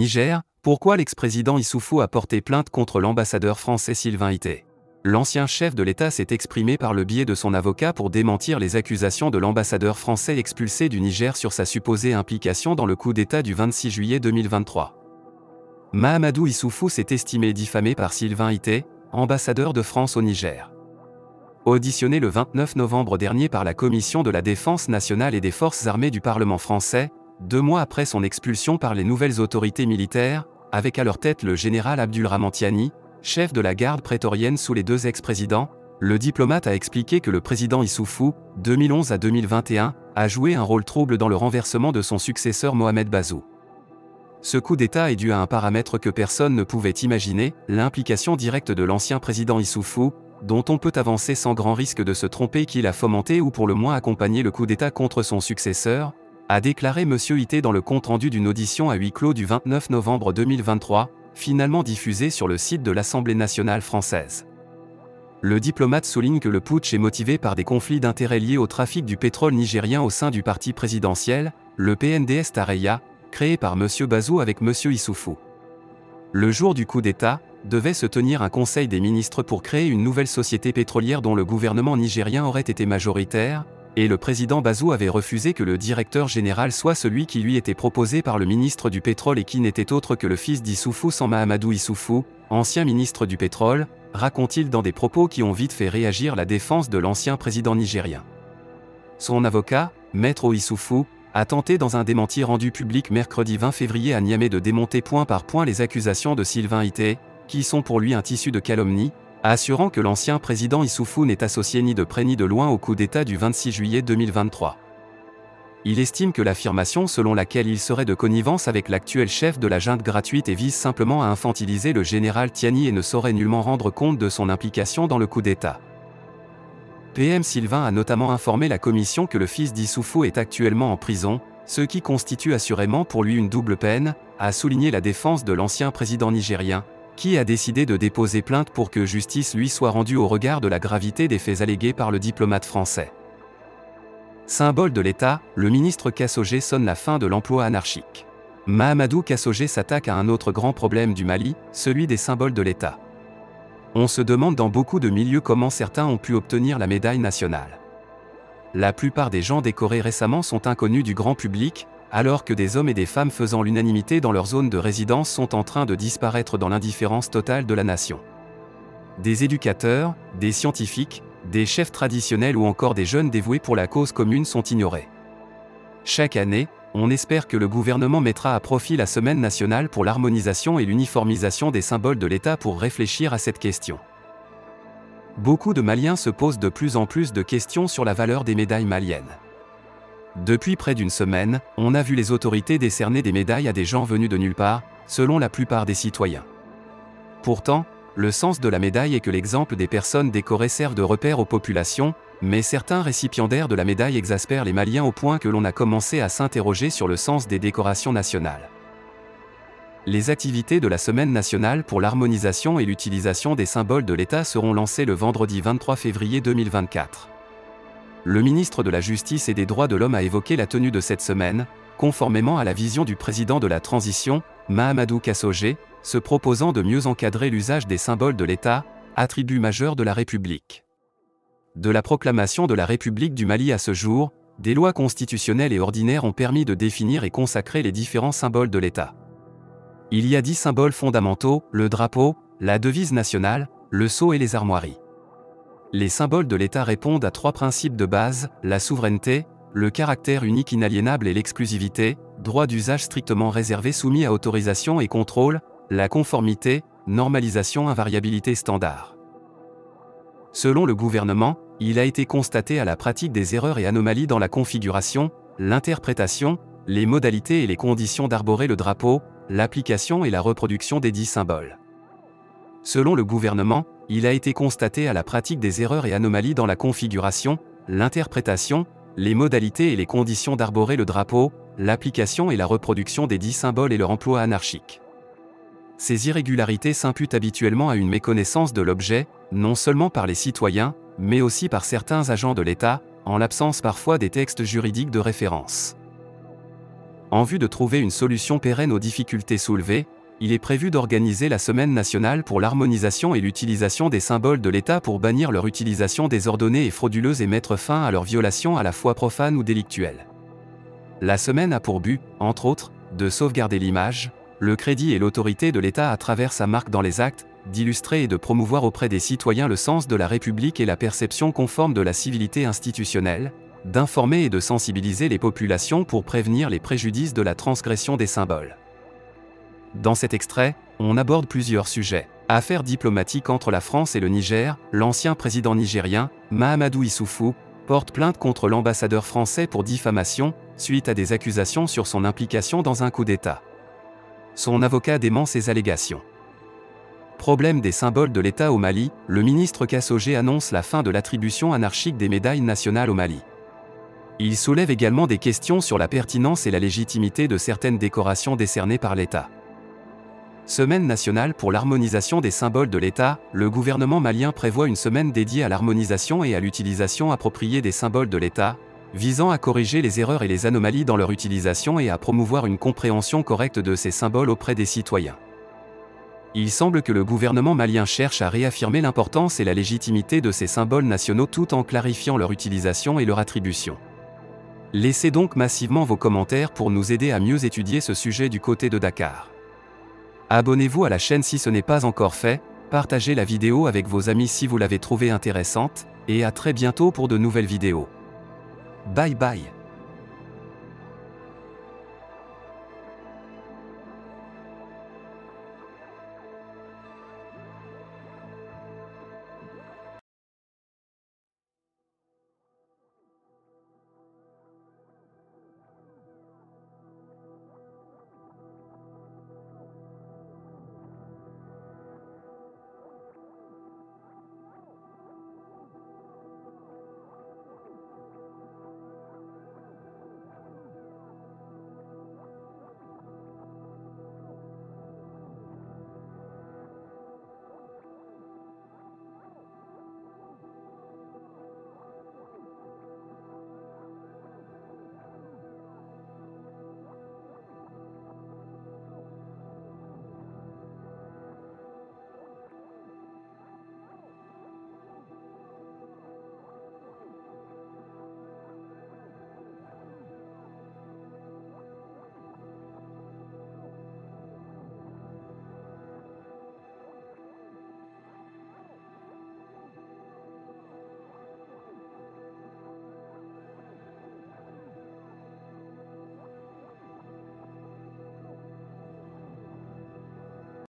Niger, pourquoi l'ex-président Issoufou a porté plainte contre l'ambassadeur français Sylvain Ité? L'ancien chef de l'État s'est exprimé par le biais de son avocat pour démentir les accusations de l'ambassadeur français expulsé du Niger sur sa supposée implication dans le coup d'État du 26 juillet 2023. Mahamadou Issoufou s'est estimé diffamé par Sylvain Ité, ambassadeur de France au Niger. Auditionné le 29 novembre dernier par la Commission de la Défense nationale et des Forces armées du Parlement français, 2 mois après son expulsion par les nouvelles autorités militaires, avec à leur tête le général Abdulrahman Tiani, chef de la garde prétorienne sous les 2 ex-présidents, le diplomate a expliqué que le président Issoufou, 2011 à 2021, a joué un rôle trouble dans le renversement de son successeur Mohamed Bazoum. Ce coup d'État est dû à un paramètre que personne ne pouvait imaginer, l'implication directe de l'ancien président Issoufou, dont on peut avancer sans grand risque de se tromper qu'il a fomenté ou pour le moins accompagné le coup d'État contre son successeur, a déclaré M. Ité dans le compte-rendu d'une audition à huis clos du 29 novembre 2023, finalement diffusé sur le site de l'Assemblée nationale française. Le diplomate souligne que le putsch est motivé par des conflits d'intérêts liés au trafic du pétrole nigérien au sein du parti présidentiel, le PNDS Tareya, créé par M. Bazoum avec M. Issoufou. Le jour du coup d'État, devait se tenir un conseil des ministres pour créer une nouvelle société pétrolière dont le gouvernement nigérien aurait été majoritaire, et le président Bazoum avait refusé que le directeur général soit celui qui lui était proposé par le ministre du pétrole et qui n'était autre que le fils d'Issoufou sans Mahamadou Issoufou, ancien ministre du pétrole, raconte-t-il dans des propos qui ont vite fait réagir la défense de l'ancien président nigérien. Son avocat, Maître Issoufou, a tenté dans un démenti rendu public mercredi 20 février à Niamey de démonter point par point les accusations de Sylvain Ité, qui sont pour lui un tissu de calomnie, assurant que l'ancien président Issoufou n'est associé ni de près ni de loin au coup d'État du 26 juillet 2023. Il estime que l'affirmation selon laquelle il serait de connivence avec l'actuel chef de la junte gratuite et vise simplement à infantiliser le général Tiani et ne saurait nullement rendre compte de son implication dans le coup d'État. PM Sylvain a notamment informé la commission que le fils d'Issoufou est actuellement en prison, ce qui constitue assurément pour lui une double peine, a souligné la défense de l'ancien président nigérien, qui a décidé de déposer plainte pour que justice lui soit rendue au regard de la gravité des faits allégués par le diplomate français. Symbole de l'État, le ministre Kassogé sonne la fin de l'emploi anarchique. Mahamadou Kassogé s'attaque à un autre grand problème du Mali, celui des symboles de l'État. On se demande dans beaucoup de milieux comment certains ont pu obtenir la médaille nationale. La plupart des gens décorés récemment sont inconnus du grand public, alors que des hommes et des femmes faisant l'unanimité dans leur zone de résidence sont en train de disparaître dans l'indifférence totale de la nation. Des éducateurs, des scientifiques, des chefs traditionnels ou encore des jeunes dévoués pour la cause commune sont ignorés. Chaque année, on espère que le gouvernement mettra à profit la Semaine nationale pour l'harmonisation et l'uniformisation des symboles de l'État pour réfléchir à cette question. Beaucoup de Maliens se posent de plus en plus de questions sur la valeur des médailles maliennes. Depuis près d'une semaine, on a vu les autorités décerner des médailles à des gens venus de nulle part, selon la plupart des citoyens. Pourtant, le sens de la médaille est que l'exemple des personnes décorées serve de repère aux populations, mais certains récipiendaires de la médaille exaspèrent les Maliens au point que l'on a commencé à s'interroger sur le sens des décorations nationales. Les activités de la Semaine nationale pour l'harmonisation et l'utilisation des symboles de l'État seront lancées le vendredi 23 février 2024. Le ministre de la Justice et des Droits de l'Homme a évoqué la tenue de cette semaine, conformément à la vision du président de la transition, Mahamadou Kassogé, se proposant de mieux encadrer l'usage des symboles de l'État, attribut majeur de la République. De la proclamation de la République du Mali à ce jour, des lois constitutionnelles et ordinaires ont permis de définir et consacrer les différents symboles de l'État. Il y a 10 symboles fondamentaux, le drapeau, la devise nationale, le sceau et les armoiries. Les symboles de l'État répondent à 3 principes de base, la souveraineté, le caractère unique inaliénable et l'exclusivité, droit d'usage strictement réservé soumis à autorisation et contrôle, la conformité, normalisation invariabilité standard. Selon le gouvernement, il a été constaté à la pratique des erreurs et anomalies dans la configuration, l'interprétation, les modalités et les conditions d'arborer le drapeau, l'application et la reproduction des 10 symboles. Selon le gouvernement, il a été constaté à la pratique des erreurs et anomalies dans la configuration, l'interprétation, les modalités et les conditions d'arborer le drapeau, l'application et la reproduction des 10 symboles et leur emploi anarchique. Ces irrégularités s'imputent habituellement à une méconnaissance de l'objet, non seulement par les citoyens, mais aussi par certains agents de l'État, en l'absence parfois des textes juridiques de référence. En vue de trouver une solution pérenne aux difficultés soulevées, il est prévu d'organiser la Semaine nationale pour l'harmonisation et l'utilisation des symboles de l'État pour bannir leur utilisation désordonnée et frauduleuse et mettre fin à leur violation à la fois profane ou délictuelle. La semaine a pour but, entre autres, de sauvegarder l'image, le crédit et l'autorité de l'État à travers sa marque dans les actes, d'illustrer et de promouvoir auprès des citoyens le sens de la République et la perception conforme de la civilité institutionnelle, d'informer et de sensibiliser les populations pour prévenir les préjudices de la transgression des symboles. Dans cet extrait, on aborde plusieurs sujets. Affaires diplomatiques entre la France et le Niger, l'ancien président nigérien, Mahamadou Issoufou, porte plainte contre l'ambassadeur français pour diffamation, suite à des accusations sur son implication dans un coup d'État. Son avocat dément ces allégations. Problème des symboles de l'État au Mali, le ministre Kassogé annonce la fin de l'attribution anarchique des médailles nationales au Mali. Il soulève également des questions sur la pertinence et la légitimité de certaines décorations décernées par l'État. Semaine nationale pour l'harmonisation des symboles de l'État, le gouvernement malien prévoit une semaine dédiée à l'harmonisation et à l'utilisation appropriée des symboles de l'État, visant à corriger les erreurs et les anomalies dans leur utilisation et à promouvoir une compréhension correcte de ces symboles auprès des citoyens. Il semble que le gouvernement malien cherche à réaffirmer l'importance et la légitimité de ces symboles nationaux tout en clarifiant leur utilisation et leur attribution. Laissez donc massivement vos commentaires pour nous aider à mieux étudier ce sujet du côté de Dakar. Abonnez-vous à la chaîne si ce n'est pas encore fait, partagez la vidéo avec vos amis si vous l'avez trouvée intéressante, et à très bientôt pour de nouvelles vidéos. Bye bye.